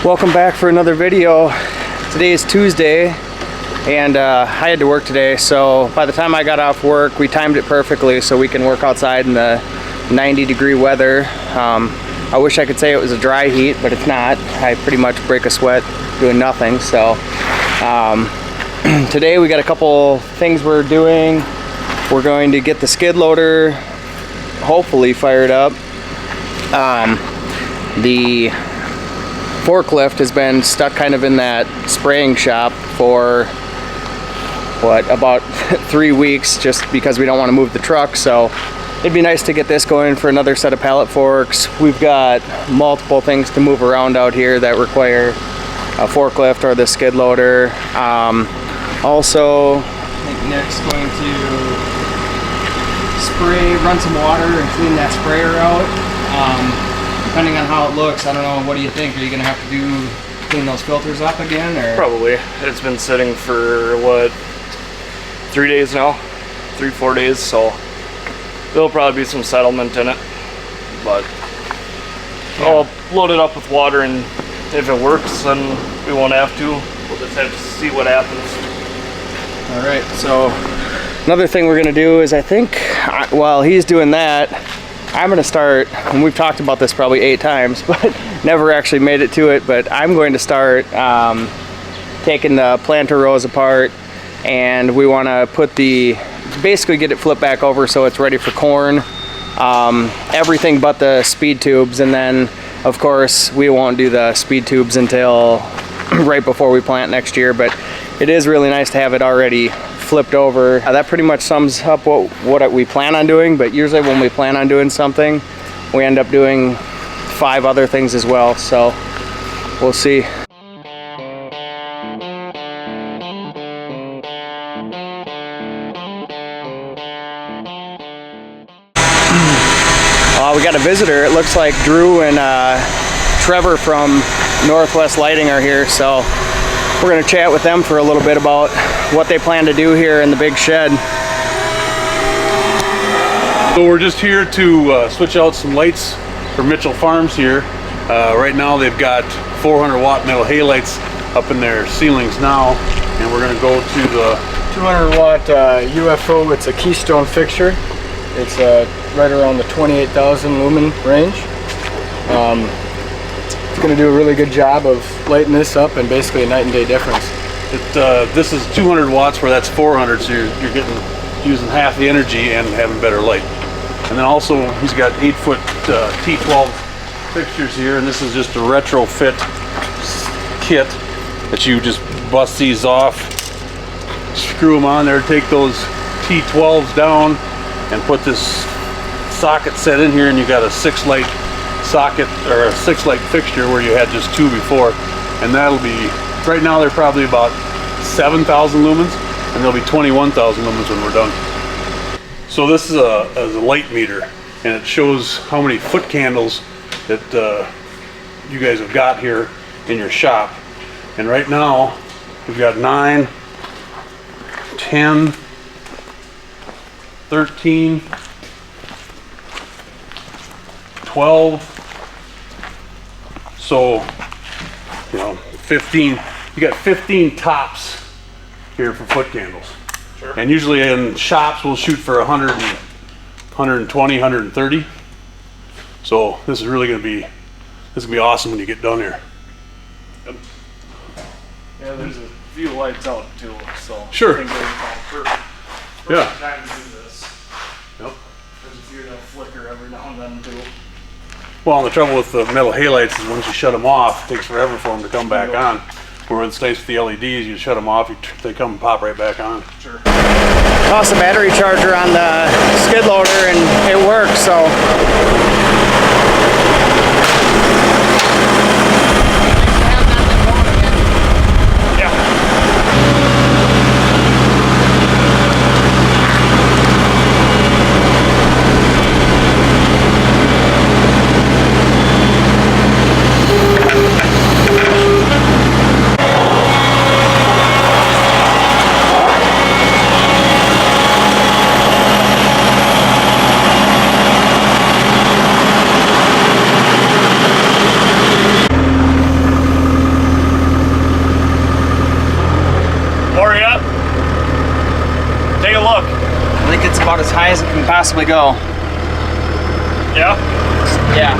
Welcome back for another video. Today is Tuesday and I had to work today, so by the time I got off work we timed it perfectly so we can work outside in the 90-degree weather. I wish I could say it was a dry heat, but it's not. I pretty much break a sweat doing nothing. So today we got a couple things we're doing. We're going to get the skid loader hopefully fired up. The forklift has been stuck kind of in that spraying shop for about 3 weeks, just because we don't want to move the truck. So it'd be nice to get this going for another set of pallet forks. We've got multiple things to move around out here that require a forklift or the skid loader. Also, I think Nick's going to run some water and clean that sprayer out. Depending on how it looks, I don't know, what do you think? Are you gonna have to clean those filters up again, or? Probably. It's been sitting for what, 3 days now? 3-4 days, so there'll probably be some settlement in it. But yeah. I'll load it up with water, and if it works, then we won't have to. We'll just have to see what happens. Alright, so another thing we're gonna do is, I think while he's doing that, I'm going to start, and we've talked about this probably 8 times, but never actually made it to it, but I'm going to start taking the planter rows apart, and we want to put basically get it flipped back over so it's ready for corn. Everything but the speed tubes, and then of course we won't do the speed tubes until right before we plant next year, but it is really nice to have it already flipped over. That pretty much sums up what we plan on doing, but usually when we plan on doing something, we end up doing 5 other things as well, so we'll see. We got a visitor. It looks like Dru and Trevor from Northwest Lighting are here, so we're going to chat with them for a little bit about what they plan to do here in the big shed. So we're just here to switch out some lights for Millenial Farms here. Right now they've got 400 watt metal halights up in their ceilings now, and we're going to go to the 200 watt UFO. It's a Keystone fixture. It's right around the 28,000 lumen range. It's going to do a really good job of lighting this up, and basically a night and day difference. This is 200 watts where that's 400, so you're using half the energy and having better light. And then also he's got 8-foot T12 fixtures here, and this is just a retrofit kit that you just bust these off, screw them on there, take those T12s down, and put this socket set in here, and you got a 6-light socket, or a 6-light fixture where you had just 2 before. And that'll be, right now they're probably about 7,000 lumens, and they'll be 21,000 lumens when we're done. So this is a light meter, and it shows how many foot candles that you guys have got here in your shop. And right now we've got 9, 10, 13, 12, so, you know, 15, you got 15 tops here for foot candles. Sure. And usually in shops we'll shoot for 100, 120, 130. So this is really going to be awesome when you get done here. Yep. Yeah, there's a few lights out too, so sure. I think they're perfect. Yeah. Time to do this. Yep. There's a few that flicker every now and then too. Well, and the trouble with the metal halights is once you shut them off, it takes forever for them to come back on. Where it's nice with the LEDs, you shut them off, they come and pop right back on. Sure. Toss a battery charger on the skid loader and it works, so. as high as it can possibly go. Yeah. Yeah.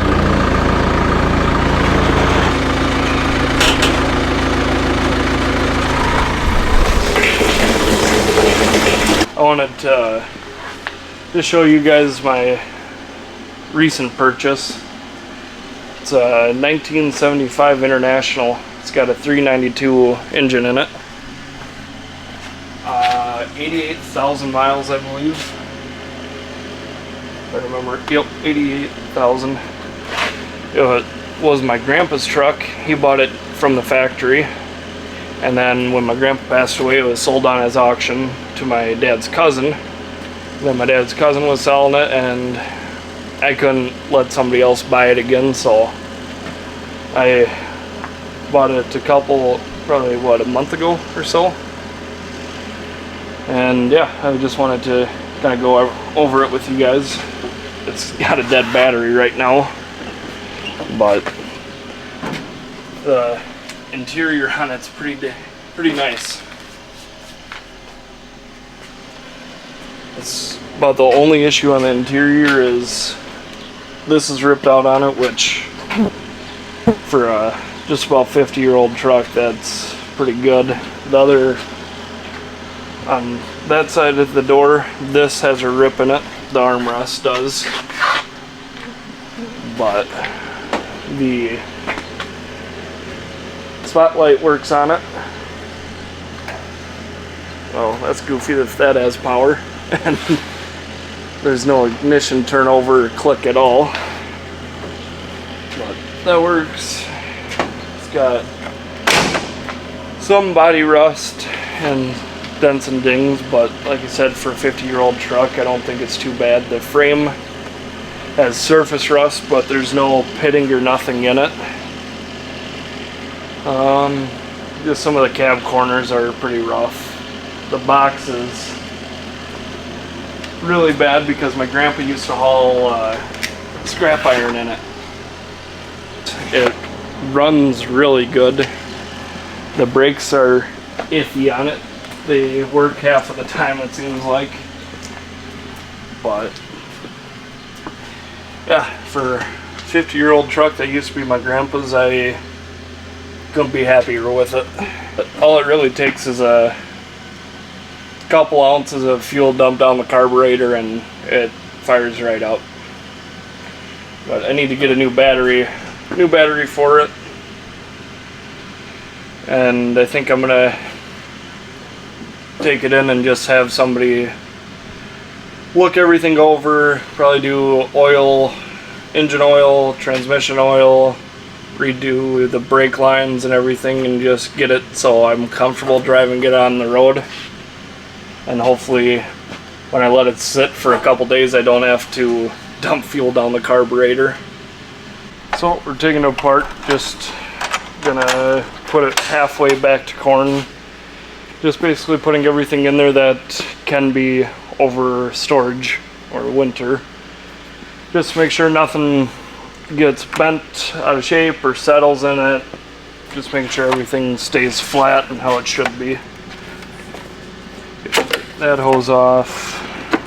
I wanted to just show you guys my recent purchase. It's a 1975 International. It's got a 392 engine in it. 88,000 miles, I believe. If I remember. Yep, 88,000. It was my grandpa's truck. He bought it from the factory. And then when my grandpa passed away, it was sold on his auction to my dad's cousin. Then my dad's cousin was selling it, and I couldn't let somebody else buy it again, so I bought it probably what, a month ago or so. And yeah, I just wanted to kind of go over it with you guys. It's got a dead battery right now, but the interior on it's pretty nice. It's about the only issue on the interior is this is ripped out on it, which for a just about 50-year-old truck, that's pretty good. The other, on that side of the door, this has a rip in it. The armrest does, but the spotlight works on it. Oh, that's goofy if that has power. And there's no ignition turnover or click at all. But that works. It's got some body rust and dents and dings, but like I said, for a 50-year-old truck, I don't think it's too bad. The frame has surface rust, but there's no pitting or nothing in it. Just some of the cab corners are pretty rough. The box is really bad because my grandpa used to haul scrap iron in it. It runs really good. The brakes are iffy on it. They work half of the time, it seems like. But yeah, for a 50-year-old truck that used to be my grandpa's, I couldn't be happier with it. But all it really takes is a couple ounces of fuel dumped down the carburetor and it fires right up. But I need to get a new battery for it. And I think I'm gonna take it in and just have somebody look everything over, probably do oil, engine oil, transmission oil, redo the brake lines and everything, and just get it so I'm comfortable driving it on the road. And hopefully when I let it sit for a couple days, I don't have to dump fuel down the carburetor. So we're taking it apart, just gonna put it halfway back to corn. Just basically putting everything in there that can be over storage or winter. Just to make sure nothing gets bent out of shape or settles in it. Just making sure everything stays flat and how it should be. Get that hose off.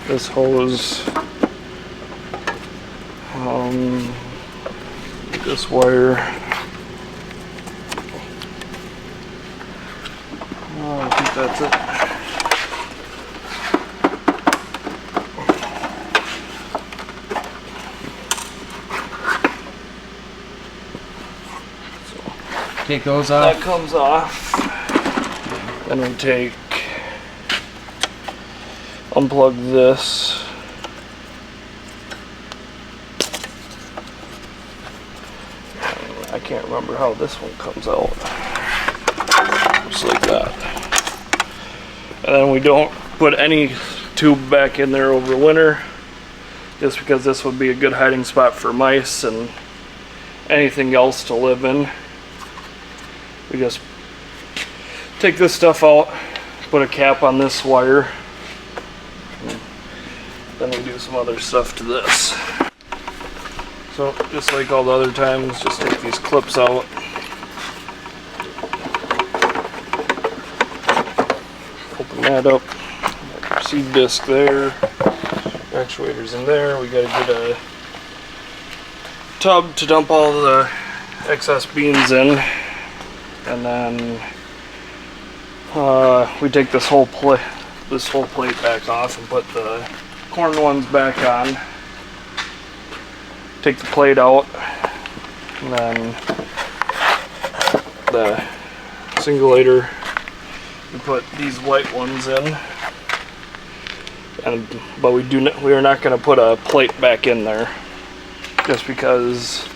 This hose. This wire. Oh, I think that's it. Take those off. That comes off. Then we unplug this. I can't remember how this one comes out. Just like that. And then we don't put any tube back in there over winter, just because this would be a good hiding spot for mice and anything else to live in. We just take this stuff out, put a cap on this wire, and then we do some other stuff to this. So just like all the other times, just take these clips out. Open that up, seed disc there. Actuators in there. We gotta get a tub to dump all the excess beans in, and then we take this whole plate back off and put the corn ones back on. Take the plate out, and then the singulator, we put these white ones in, but we are not going to put a plate back in there, just because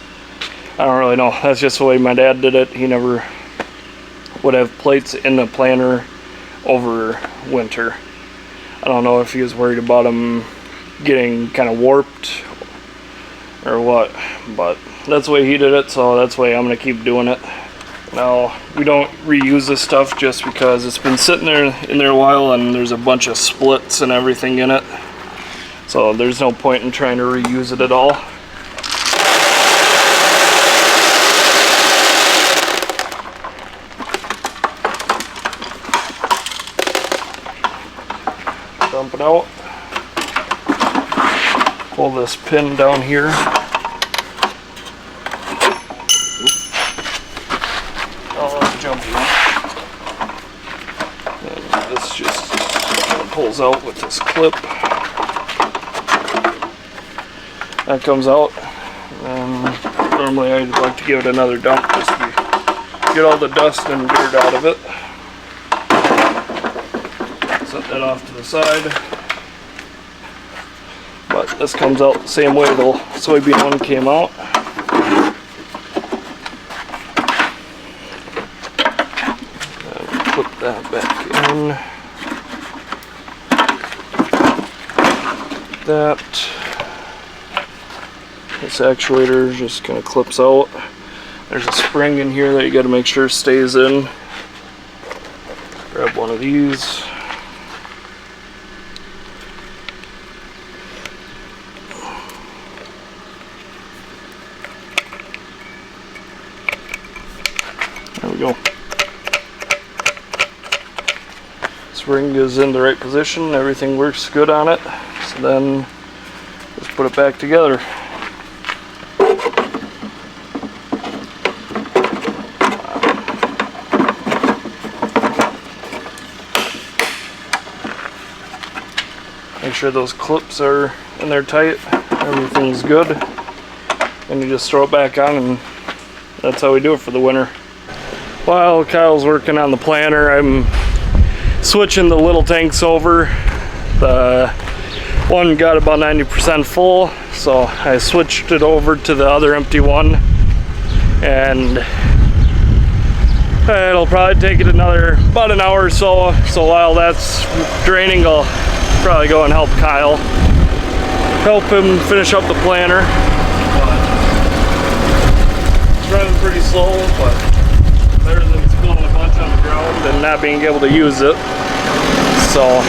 I don't really know. That's just the way my dad did it. He never would have plates in the planter over winter. I don't know if he was worried about them getting kind of warped or what, but that's the way he did it, so that's the way I'm going to keep doing it. Now, we don't reuse this stuff just because it's been sitting there in there a while and there's a bunch of splits and everything in it, so there's no point in trying to reuse it at all. Dump it out. Pull this pin down here. Oh, jumpy. And this just pulls out with this clip. That comes out. And normally I'd like to give it another dump just to get all the dust and dirt out of it. Set that off to the side. But this comes out the same way the soybean one came out. And put that back in. This actuator just kind of clips out. There's a spring in here that you got to make sure stays in. Grab one of these. There we go. Spring is in the right position, everything works good on it, so then let's put it back together. Make sure those clips are in there tight, everything's good, and you just throw it back on, and that's how we do it for the winter. While Kyle's working on the planter, I'm switching the little tanks over. The one got about 90% full, so I switched it over to the other empty one, and it'll probably take it about an hour or so. So while that's draining, I'll probably go and help Kyle, help him finish up the planter. It's running pretty slow, but better than spilling a bunch on the ground and not being able to use it. So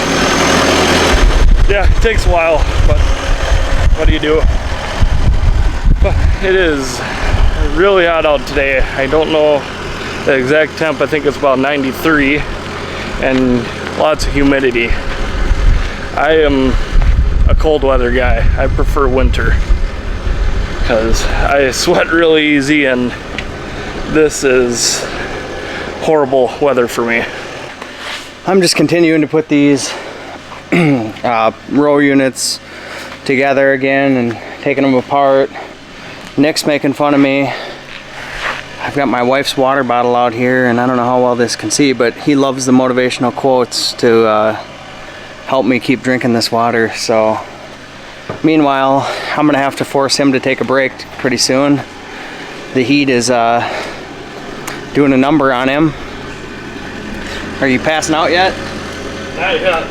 yeah, it takes a while, but what do you do? But it is really hot out today. I don't know the exact temp. I think it's about 93 and lots of humidity. I am a cold weather guy. I prefer winter because I sweat really easy, and this is horrible weather for me. I'm just continuing to put these row units together again and taking them apart. Nick's making fun of me. I've got my wife's water bottle out here, and I don't know how well this can see, but he loves the motivational quotes to help me keep drinking this water. So meanwhile, I'm gonna have to force him to take a break pretty soon. The heat is doing a number on him. Are you passing out yet? Not yet.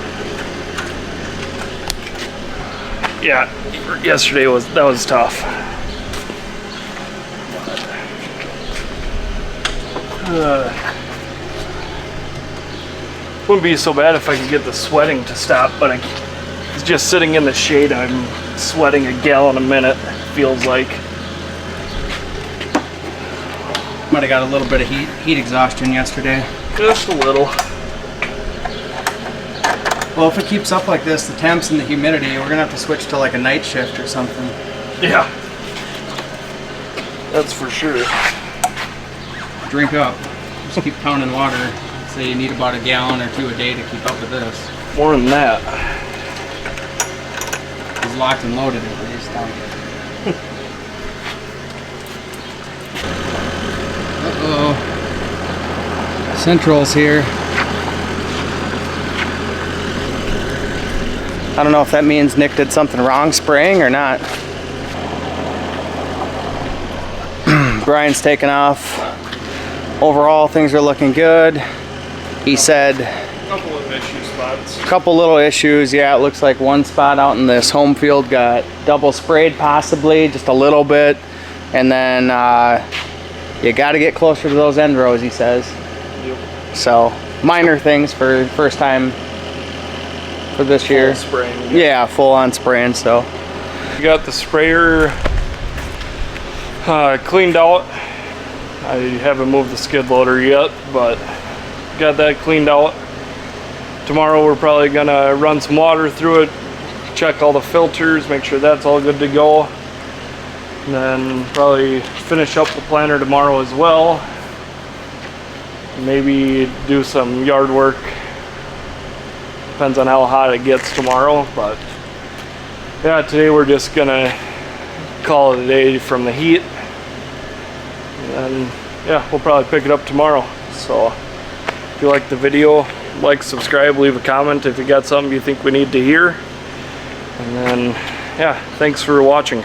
Yeah, yesterday was tough. Wouldn't be so bad if I could get the sweating to stop, but it's just sitting in the shade. I'm sweating a gallon a minute, feels like. Might have got a little bit of heat exhaustion yesterday. Just a little. Well, if it keeps up like this, the temps and the humidity, we're gonna have to switch to like a night shift or something. Yeah. That's for sure. Drink up. Just keep pounding water. Say you need about a gallon or 2 a day to keep up with this. More than that. He's locked and loaded at least. Uh-oh. Central's here. I don't know if that means Nick did something wrong spraying or not. Brian's taken off. Overall, things are looking good. He said Couple of issue spots. couple little issues. Yeah, it looks like one spot out in this home field got double sprayed possibly, just a little bit. And then you got to get closer to those end rows, he says. Yep. So minor things for first time for this year. Full spraying. Yeah, full on spraying. So We got the sprayer cleaned out. I haven't moved the skid loader yet, but got that cleaned out. Tomorrow we're probably gonna run some water through it, check all the filters, make sure that's all good to go. And then probably finish up the planter tomorrow as well. Maybe do some yard work. Depends on how hot it gets tomorrow, but yeah, today we're just gonna call it a day from the heat. And yeah, we'll probably pick it up tomorrow. So if you like the video, like, subscribe, leave a comment if you got something you think we need to hear. And then yeah, thanks for watching.